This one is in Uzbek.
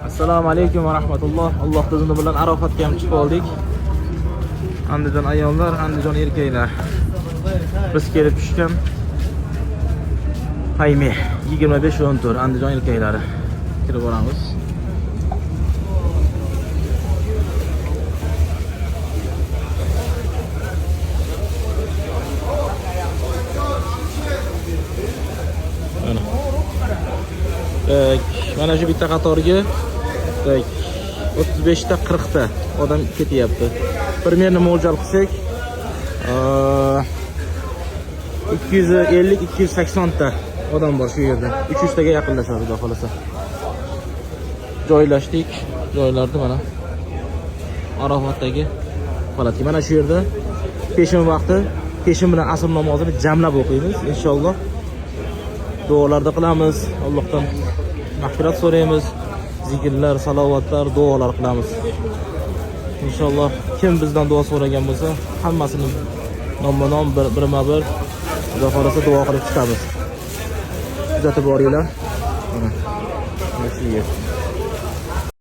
Assalomu alaykum va rahmatulloh. Alloh izni bilan Arofatga ham chiqib oldik. Andijon ayollar, Andijon erkaklar. Biz kelib tushgan Hayme 25-14 Andijon erkaklari. Kirib boramiz. Mana shu bitta qatorga 35 ta 40 ta odam ketyapti. Primerni mo'ljal qilsak 250-280 ta odam bor shu yerda. 300 taga yaqinlashadi xudo xolasa. Joylashdik. Joylarni mana Arofatdagi holatga. Mana shu yerda peshin vaqti, peshin bilan asr namozini jamlab o'qiymiz inshaalloh. Duolarda qilamiz. Allohdan mag'firat so'raymiz. Zikrlar, salovatlar, duolar qilamiz. Inshaalloh kim bizdan duo so'ragan bo'lsa, hammasini nomma-nom birma-bir Xudo xolasa duo qilib chiqamiz. Kuzatib boringlar. Mana shu yer.